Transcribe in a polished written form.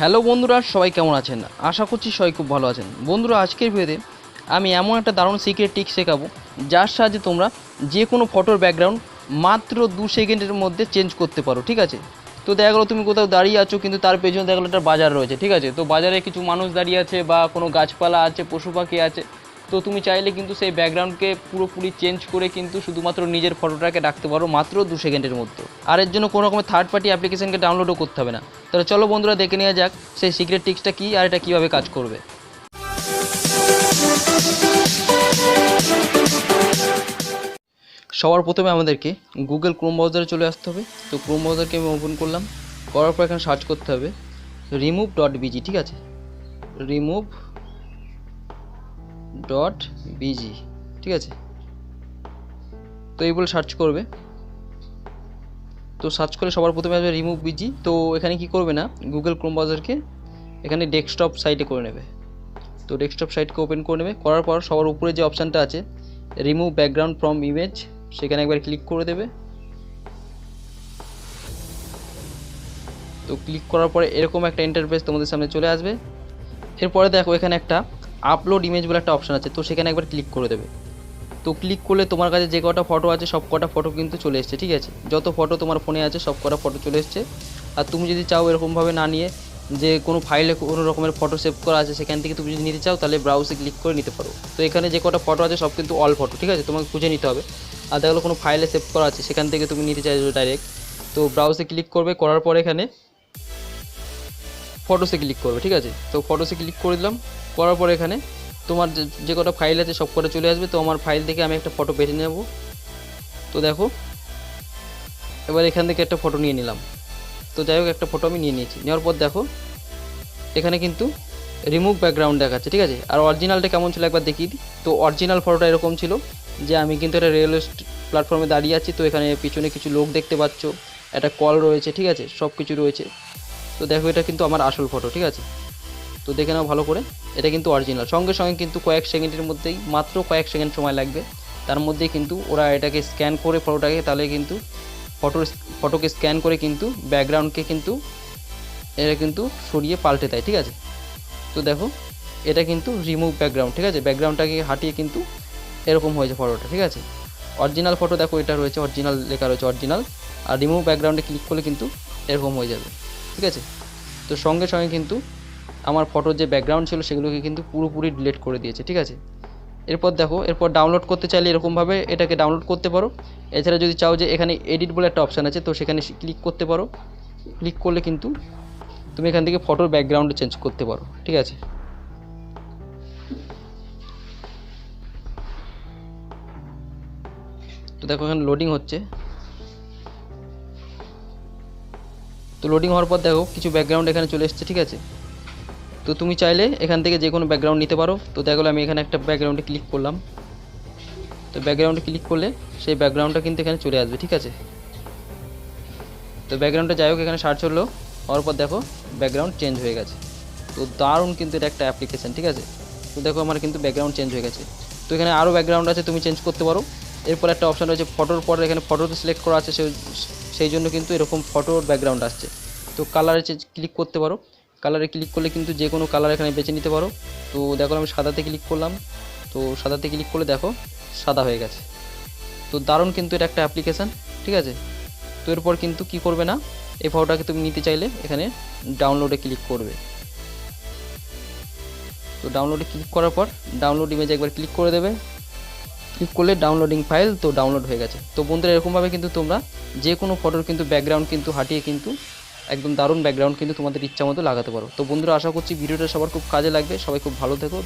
Hello বন্ধুরা, সবাই কেমন আছেন? আশা করছি সবাই খুব ভালো আছেন। বন্ধুরা, আজকের ভিডিওতে আমি এমন একটা দারুণ সিক্রেট ট্রিক শেখাবো যার সাহায্যে তোমরা যে কোনো ফটোর ব্যাকগ্রাউন্ড মাত্র 2 সেকেন্ডের মধ্যে চেঞ্জ করতে পারো। ঠিক আছে? তো দেখা গেলো তুমি কোথাও দাঁড়িয়ে আছো, কিন্তু তার পেছনে দেখা গেলো একটা বাজার রয়েছে। ঠিক আছে? তো বাজারে কিছু মানুষ দাঁড়িয়ে আছে বা কোনো গাছপালা আছে, পশু পাখি আছে। তো তুমি চাইলে কিন্তু সেই ব্যাকগ্রাউন্ডকে পুরোপুরি চেঞ্জ করে কিন্তু শুধুমাত্র নিজের ফটোটাকে রাখতে পারো মাত্র 2 সেকেন্ডের মধ্যে। আর এর জন্য কোনো রকমের থার্ড পার্টি অ্যাপ্লিকেশনকে ডাউনলোডও করতে হবে না। তাহলে চলো বন্ধুরা, দেখে নেওয়া যাক সেই সিক্রেট ট্রিক্সটা কী আর এটা কীভাবে কাজ করবে। সবার প্রথমে আমাদেরকে গুগল ক্রোম ব্রাউজারে চলে আসতে হবে। তো ক্রোম ব্রাউজারকে আমি ওপেন করলাম, করার পর এখানে সার্চ করতে হবে remove.bg। ঠিক আছে? remove.bg। ঠিক আছে? তো এই বলে সার্চ করবে। তো সার্চ করে সবার প্রথমে আসবে রিমুভ বিজি। তো এখানে কি করবে না, গুগল ক্রোম ব্রাউজারকে এখানে ডেস্কটপ সাইটে করে নেবে। তো ডেস্কটপ সাইটকে ওপেন করে নেবে। করার পর সবার উপরে যে অপশানটা আছে রিমুভ ব্যাকগ্রাউন্ড ফ্রম ইমেজ, সেখানে একবার ক্লিক করে দেবে। তো ক্লিক করার পরে এরকম একটা ইন্টারফেস তোমাদের সামনে চলে আসবে। এরপরে দেখো এখানে একটা আপলোড ইমেজ বলে একটা অপশান আছে, তো সেখানে একবার ক্লিক করে দেবে। তো ক্লিক করলে তোমার কাছে যে কটা ফটো আছে সব কটা ফটো কিন্তু চলে এসছে। ঠিক আছে? যত ফটো তোমার ফোনে আছে সব কটা ফটো চলে এসছে। আর তুমি যদি চাও এরকমভাবে না নিয়ে যে কোনো ফাইলে কোনো রকমের ফটো সেভ করা আছে সেখান থেকে তুমি যদি নিতে চাও, তাহলে ব্রাউজে ক্লিক করে নিতে পারো। তো এখানে যে কটা ফটো আছে সব কিন্তু অল ফটো। ঠিক আছে? তোমাকে খুঁজে নিতে হবে। আর দেখো কোনো ফাইলে সেভ করা আছে সেখান থেকে তুমি নিতে চাইছো ডাইরেক্ট, তো ব্রাউজে ক্লিক করবে। করার পর এখানে ফটোসে ক্লিক করবে। ঠিক আছে? তো ফটোসে ক্লিক করে দিলাম। করার পর এখানে তোমার যে কটা ফাইল আছে সব কটা চলে আসবে। তো আমার ফাইল থেকে আমি একটা ফটো বেছে নেব। তো দেখো এবার এখান থেকে একটা ফটো নিয়ে নিলাম। তো যাই হোক, একটা ফটো আমি নিয়ে নিয়েছি। নেওয়ার পর দেখো এখানে কিন্তু রিমুভ ব্যাকগ্রাউন্ড দেখাচ্ছে। ঠিক আছে? আর অরিজিনালটা কেমন ছিল একবার দেখিয়ে দিই। তো অরিজিনাল ফটোটা এরকম ছিল যে আমি কিন্তু একটা রেলওয়ে প্ল্যাটফর্মে দাঁড়িয়ে আছি। তো এখানে পিছনে কিছু লোক দেখতে পাচ্ছ, একটা কল রয়েছে। ঠিক আছে? সব কিছু রয়েছে। তো দেখো এটা কিন্তু আমার আসল ফটো। ঠিক আছে? তো দেখে নাও ভালো করে, এটা কিন্তু অরিজিনাল। সঙ্গে সঙ্গে কিন্তু কয়েক সেকেন্ডের মধ্যেই, মাত্র কয়েক সেকেন্ড সময় লাগবে, তার মধ্যেই কিন্তু ওরা এটাকে স্ক্যান করে ফটোটাকে, তাহলে কিন্তু ফটোকে স্ক্যান করে কিন্তু ব্যাকগ্রাউন্ডকে কিন্তু এটা কিন্তু সরিয়ে পাল্টে দেয়। ঠিক আছে? তো দেখো এটা কিন্তু রিমুভ ব্যাকগ্রাউন্ড। ঠিক আছে? ব্যাকগ্রাউন্ডটাকে হাটিয়ে কিন্তু এরকম হয়েছে ফটোটা। ঠিক আছে? অরিজিনাল ফটো দেখো এটা রয়েছে, অরিজিনাল লেখা রয়েছে অরিজিনাল। আর রিমুভ ব্যাকগ্রাউন্ডে ক্লিক করলে কিন্তু এরকম হয়ে যাবে। ঠিক আছে? তো সঙ্গে সঙ্গে কিন্তু আমার ফটোর যে ব্যাকগ্রাউন্ড ছিল সেগুলোকে কিন্তু পুরোপুরি ডিলিট করে দিয়েছে। ঠিক আছে? এরপর দেখো, এরপর ডাউনলোড করতে চাইলে এরকমভাবে এটাকে ডাউনলোড করতে পারো। এছাড়া যদি চাও যে এখানে এডিট বলে একটা অপশান আছে, তো সেখানে ক্লিক করতে পারো। ক্লিক করলে কিন্তু তুমি এখান থেকে ফটোর ব্যাকগ্রাউন্ড চেঞ্জ করতে পারো। ঠিক আছে? তো দেখো এখানে লোডিং হচ্ছে। তো লোডিং হওয়ার পর দেখো কিছু ব্যাকগ্রাউন্ড এখানে চলে এসছে। ঠিক আছে? তো তুমি চাইলে এখান থেকে যে কোনো ব্যাকগ্রাউন্ড নিতে পারো। তো দেখো আমি এখানে একটা ব্যাকগ্রাউন্ডে ক্লিক করলাম। তো ব্যাকগ্রাউন্ডে ক্লিক করলে সেই ব্যাকগ্রাউন্ডটা কিন্তু এখানে চলে আসবে। ঠিক আছে? তো ব্যাকগ্রাউন্ডটা যাই হোক এখানে সার্চ হলো, হওয়ার পর দেখো ব্যাকগ্রাউন্ড চেঞ্জ হয়ে গেছে। তো দারুণ কিন্তু এটা একটা অ্যাপ্লিকেশান। ঠিক আছে? তো দেখো আমার কিন্তু ব্যাকগ্রাউন্ড চেঞ্জ হয়ে গেছে। তো এখানে আরও ব্যাকগ্রাউন্ড আছে, তুমি চেঞ্জ করতে পারো। এরপর একটা অপশান রয়েছে ফটোর পর, এখানে ফটোতে সিলেক্ট করা আছে, সেই জন্য কিন্তু এরকম ফটোর ব্যাকগ্রাউন্ড আসছে। তো কালারে ক্লিক করতে পারো। কালারে ক্লিক করলে কিন্তু যে কোনো কালার এখানে বেছে নিতে পারো। তো দেখো আমি সাদাতে ক্লিক করলাম। তো সাদাতে ক্লিক করলে দেখো সাদা হয়ে গেছে। তো দারুণ কিন্তু এটা একটা অ্যাপ্লিকেশান। ঠিক আছে? তো এরপর কিন্তু কি করবে না, এই ফটোটাকে তুমি নিতে চাইলে এখানে ডাউনলোডে ক্লিক করবে। তো ডাউনলোডে ক্লিক করার পর ডাউনলোড ইমেজ একবার ক্লিক করে দেবে। ক্লিক করলে ডাউনলোডিং ফাইল, তো ডাউনলোড হয়ে গেছে। তো বন্ধুরা এরকমভাবে কিন্তু তোমরা যে কোনো ফটোর কিন্তু ব্যাকগ্রাউন্ড কিন্তু হাটিয়ে কিন্তু একদম দারুণ ব্যাকগ্রাউন্ড কিন্তু তোমাদের ইচ্ছা মতো লাগাতে পারো। তো বন্ধুরা আশা করছি ভিডিওটা সবার খুব কাজে লাগবে। সবাই খুব ভালো থেকো।